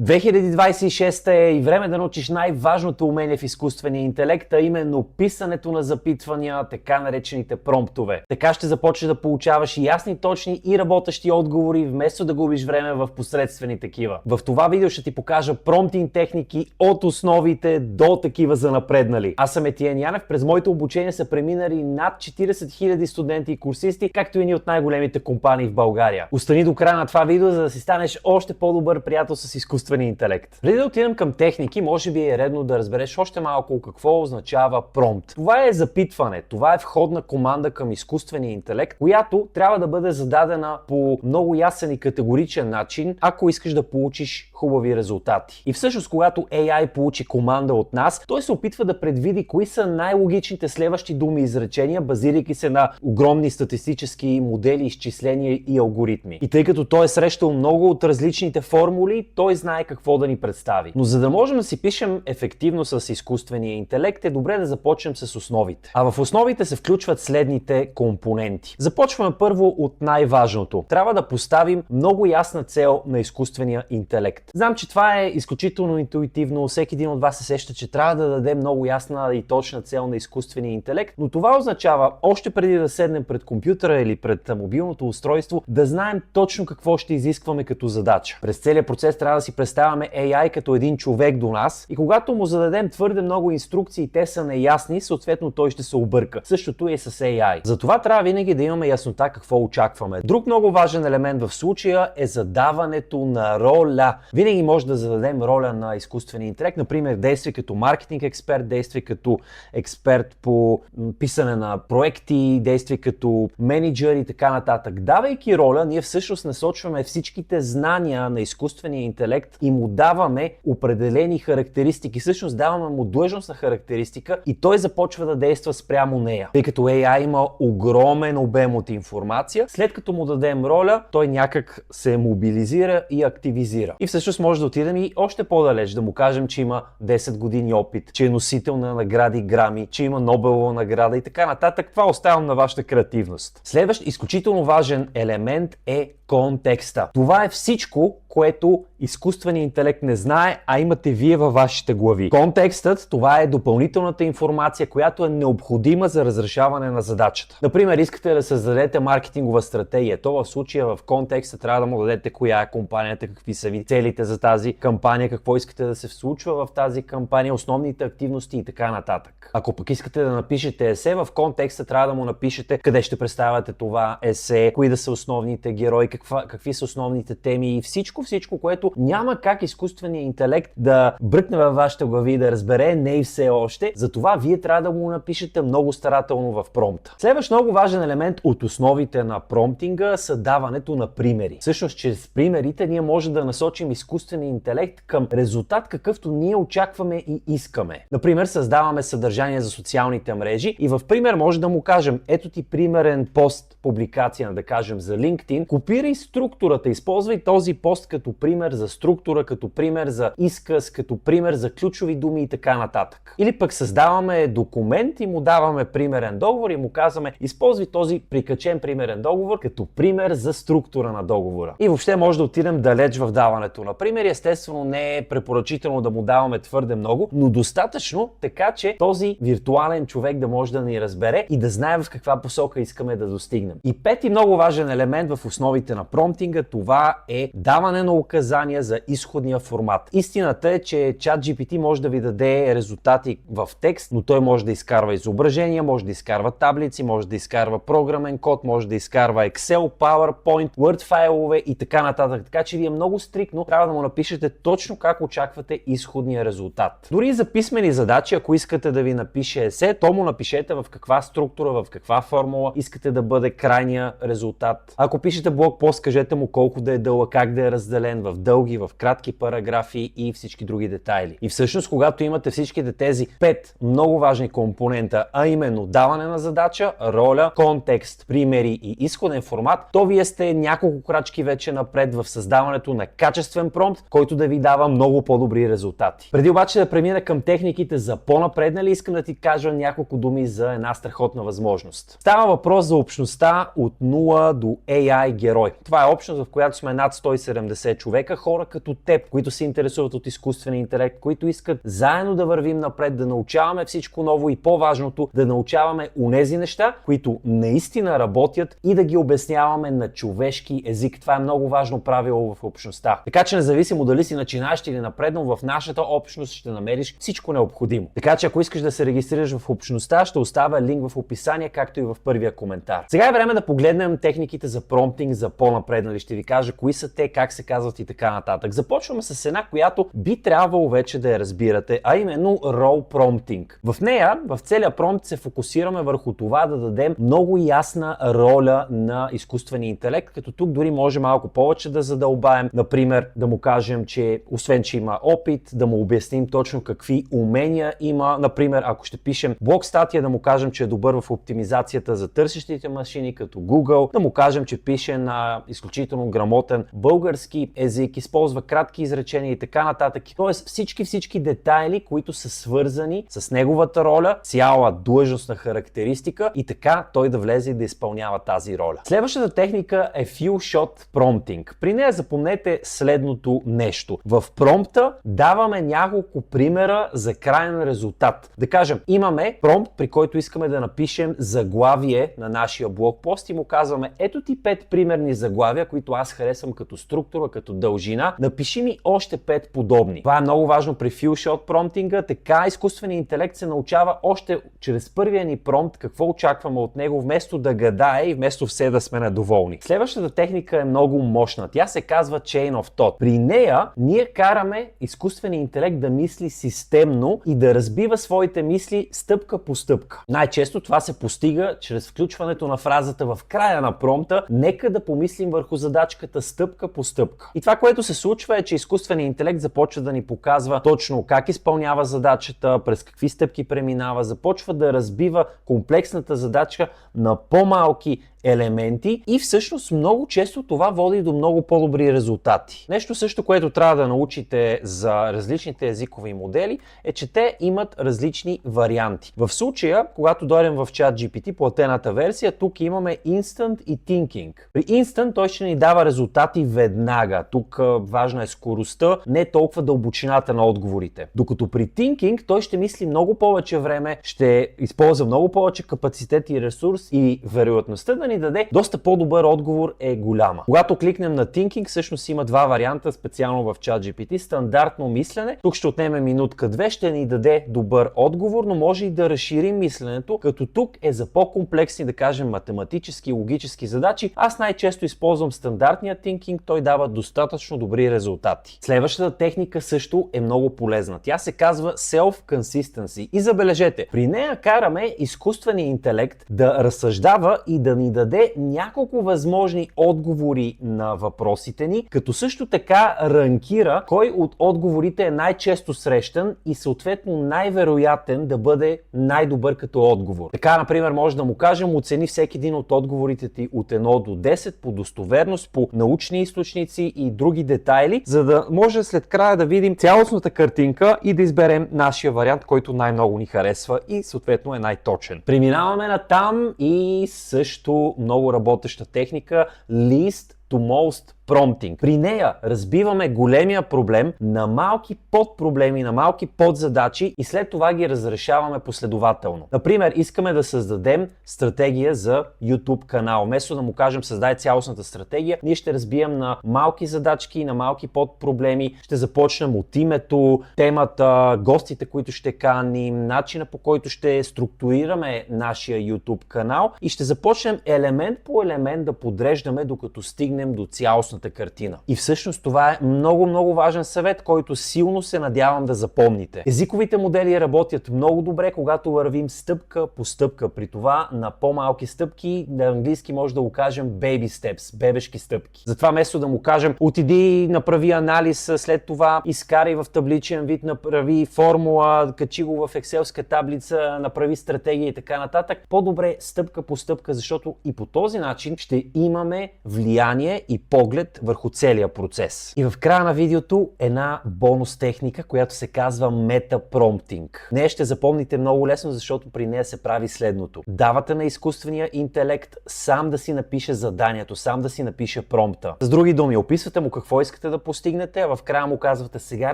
2026 е и време да научиш най-важното умение в изкуствения интелект, а именно писането на запитвания, така наречените промптове. Така ще започнеш да получаваш ясни, точни и работещи отговори, вместо да губиш време в посредствени такива. В това видео ще ти покажа промптинг техники от основите до такива занапреднали. Аз съм Етиен Янев, през моето обучение са преминали над 40 000 студенти и курсисти, както и ни от най-големите компании в България. Остани до края на това видео, за да си станеш още по-добър приятел с изкуствения интелект. Преди да отидем към техники, може би е редно да разбереш още малко какво означава промпт. Това е запитване, това е входна команда към изкуствения интелект, която трябва да бъде зададена по много ясен и категоричен начин, ако искаш да получиш хубави резултати. И всъщност, когато AI получи команда от нас, той се опитва да предвиди кои са най-логичните следващи думи и изречения, базирайки се на огромни статистически модели, изчисления и алгоритми. И тъй като той е срещал много от различните формули, той знае какво да ни представи. Но за да можем да си пишем ефективно с изкуствения интелект, е добре да започнем с основите. А в основите се включват следните компоненти. Започваме първо от най-важното. Трябва да поставим много ясна цел на изкуствения интелект. Знам, че това е изключително интуитивно, всеки един от вас се сеща, че трябва да даде много ясна и точна цел на изкуствения интелект, но това означава още преди да седнем пред компютъра или пред мобилното устройство, да знаем точно какво ще изискваме като задача. През целия процес трябва да си представяме AI като един човек до нас и когато му зададем твърде много инструкции, те са неясни, съответно той ще се обърка. Същото е с AI. Затова трябва винаги да имаме яснота какво очакваме. Друг много важен елемент в случая е задаването на роля. Винаги може да зададем роля на изкуствения интелект, например действие като маркетинг експерт, действие като експерт по писане на проекти, действие като менеджер и така нататък. Давайки роля, ние всъщност насочваме всичките знания на изкуствения интелект и му даваме определени характеристики. Всъщност даваме му длъжностна характеристика и той започва да действа спрямо нея. Тъй като AI има огромен обем от информация, след като му дадем роля, той някак се мобилизира и активизира. И всъщност може да отидем и още по-далеч, да му кажем, че има 10 години опит, че е носител на награди Грами, че има Нобелова награда и така нататък. Това оставям на вашата креативност. Следващ изключително важен елемент е контекста. Това е всичко, което изкуственият интелект не знае, а имате вие във вашите глави. Контекстът, това е допълнителната информация, която е необходима за разрешаване на задачата. Например, искате да създадете маркетингова стратегия. То в случая в контекста трябва да му дадете коя е компанията, какви са ви целите за тази кампания, какво искате да се случва в тази кампания, основните активности и така нататък. Ако пък искате да напишете есе, в контекста трябва да му напишете къде ще представяте това есе, кои да са основните герои, какви са основните теми и всичко, което няма как изкуственият интелект да бръкне във вашите глави и да разбере, не и все още. Затова вие трябва да го напишете много старателно в промпта. Следващ много важен елемент от основите на промптинга са даването на примери. Всъщност, чрез примерите ние може да насочим изкуствения интелект към резултат, какъвто ние очакваме и искаме. Например, създаваме съдържание за социалните мрежи и в пример може да му кажем: ето ти примерен пост, публикация, да кажем за LinkedIn, копирай структурата, използвай този пост като пример за структура, като пример за изказ, като пример за ключови думи и така нататък. Или пък създаваме документ и му даваме примерен договор и му казваме: използвай този прикачен примерен договор като пример за структура на договора. И въобще може да отидем далеч в даването на примери. Естествено не е препоръчително да му даваме твърде много, но достатъчно, така че този виртуален човек да може да ни разбере и да знае в каква посока искаме да достигнем. И пети много важен елемент в основите на промптинга, това е даване на указания за изходния формат. Истината е, че ChatGPT може да ви даде резултати в текст, но той може да изкарва изображения, може да изкарва таблици, може да изкарва програмен код, може да изкарва Excel, PowerPoint, Word файлове и така нататък. Така че вие много стриктно трябва да му напишете точно как очаквате изходния резултат. Дори за писмени задачи, ако искате да ви напише есе, то му напишете в каква структура, в каква формула искате да бъде крайния резултат. Ако пишете блогпост, кажете му колко да е дълъг, как да е разделен в дълги, в кратки параграфи и всички други детайли. И всъщност, когато имате всичките тези 5 много важни компонента, а именно даване на задача, роля, контекст, примери и изходен формат, то вие сте няколко крачки вече напред в създаването на качествен промпт, който да ви дава много по-добри резултати. Преди обаче да премина към техниките за по-напреднали, искам да ти кажа няколко думи за една страхотна възможност. Става въпрос за общността от 0 до AI герой. Това е общност, в която сме над 170 50 човека, хора като теб, които се интересуват от изкуствения интелект, които искат заедно да вървим напред, да научаваме всичко ново и по-важното, да научаваме онези неща, които наистина работят и да ги обясняваме на човешки език. Това е много важно правило в общността. Така че независимо дали си начинаещ или напреднал, в нашата общност ще намериш всичко необходимо. Така че ако искаш да се регистрираш в общността, ще оставя линк в описание, както и в първия коментар. Сега е време да погледнем техниките за промптинг за по-напреднали. Ще ви кажа кои са те, как се казват и така нататък. Започваме с една, която би трябвало вече да я разбирате, а именно Role Prompting. В нея, в целия промпт се фокусираме върху това да дадем много ясна роля на изкуствения интелект, като тук дори може малко повече да задълбаем. Например, да му кажем, че освен, че има опит, да му обясним точно какви умения има. Например, ако ще пишем блог статия, да му кажем, че е добър в оптимизацията за търсещите машини, като Google, да му кажем, че пише на изключително грамотен български език, използва кратки изречения и така нататък. Тоест всички детайли, които са свързани с неговата роля, цяла длъжностна характеристика и така той да влезе и да изпълнява тази роля. Следващата техника е Few Shot Prompting. При нея запомнете следното нещо. В промпта даваме няколко примера за крайен резултат. Да кажем, имаме промпт, при който искаме да напишем заглавие на нашия блог пост и му казваме: ето ти 5 примерни заглавия, които аз харесвам като структура, като дължина. Напиши ми още 5 подобни. Това е много важно при Few Shot Prompting. Така изкуственият интелект се научава още чрез първия ни промпт какво очакваме от него, вместо да гадае и вместо все да сме недоволни. Следващата техника е много мощна. Тя се казва Chain of Thought. При нея ние караме изкуствения интелект да мисли системно и да разбива своите мисли стъпка по стъпка. Най-често това се постига чрез включването на фразата в края на промпта: нека да помислим върху задачката стъпка по стъпка. И това, което се случва, е, че изкуственият интелект започва да ни показва точно как изпълнява задачата, през какви стъпки преминава, започва да разбива комплексната задача на по-малки елементи и всъщност много често това води до много по-добри резултати. Нещо също, което трябва да научите за различните езикови модели, е, че те имат различни варианти. В случая, когато дойдем в ChatGPT, платената версия, тук имаме Instant и Thinking. При Instant той ще ни дава резултати веднага. Тук важна е скоростта, не толкова дълбочината на отговорите. Докато при Thinking той ще мисли много повече време, ще използва много повече капацитет и ресурс и вероятността да ни даде доста по-добър отговор е голяма. Когато кликнем на Thinking, всъщност има два варианта специално в ChatGPT. Стандартно мислене, тук ще отнеме минутка-две, ще ни даде добър отговор, но може и да разширим мисленето, като тук е за по-комплексни, да кажем, математически и логически задачи. Аз най-често използвам стандартния Thinking, той дава достатъчно добри резултати. Следващата техника също е много полезна. Тя се казва Self-Consistency. И забележете, при нея караме изкуствения интелект да разсъждава и да ни даде няколко възможни отговори на въпросите ни, като също така ранкира кой от отговорите е най-често срещан и съответно най-вероятен да бъде най-добър като отговор. Така, например, може да му кажем: оцени всеки един от отговорите ти от 1 до 10 по достоверност, по научни източници и други детайли, за да може след края да видим цялостната картинка и да изберем нашия вариант, който най-много ни харесва и съответно е най-точен. Преминаваме на там и също много работеща техника Least to Most Prompting. При нея разбиваме големия проблем на малки подпроблеми, на малки подзадачи и след това ги разрешаваме последователно. Например, искаме да създадем стратегия за YouTube канал. Вместо да му кажем създай цялостната стратегия, ние ще разбием на малки задачки, на малки подпроблеми. Ще започнем от името, темата, гостите, които ще каним, начина, по който ще структурираме нашия YouTube канал и ще започнем елемент по елемент да подреждаме, докато стигнем до цялостната картина. И всъщност това е много важен съвет, който силно се надявам да запомните. Езиковите модели работят много добре, когато вървим стъпка по стъпка. При това на по-малки стъпки, на английски може да го кажем baby steps, бебешки стъпки. Затова вместо да му кажем отиди, направи анализ, след това изкарай в табличен вид, направи формула, качи го в екселска таблица, направи стратегия и така нататък, по-добре стъпка по стъпка, защото и по този начин ще имаме влияние и поглед поглед върху целия процес. И в края на видеото една бонус техника, която се казва метапромптинг. Нея ще запомните много лесно, защото при нея се прави следното. Давате на изкуствения интелект сам да си напише заданието, сам да си напише промпта. С други думи, описвате му какво искате да постигнете, а в края му казвате: сега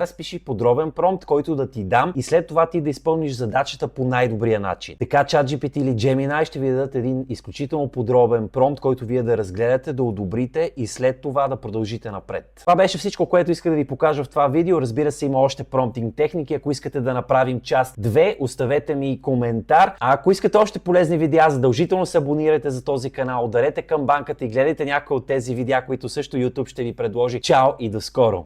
разпиши подробен промпт, който да ти дам и след това ти да изпълниш задачата по най-добрия начин. Така ChatGPT или Gemini ще ви дадат един изключително подробен промпт, който вие да разгледате, да одобрите и след това да продължите напред. Това беше всичко, което исках да ви покажа в това видео. Разбира се, има още промптинг техники. Ако искате да направим част 2, оставете ми коментар. А ако искате още полезни видеа, задължително се абонирайте за този канал, ударете камбанката и гледайте някои от тези видеа, които също YouTube ще ви предложи. Чао и до скоро!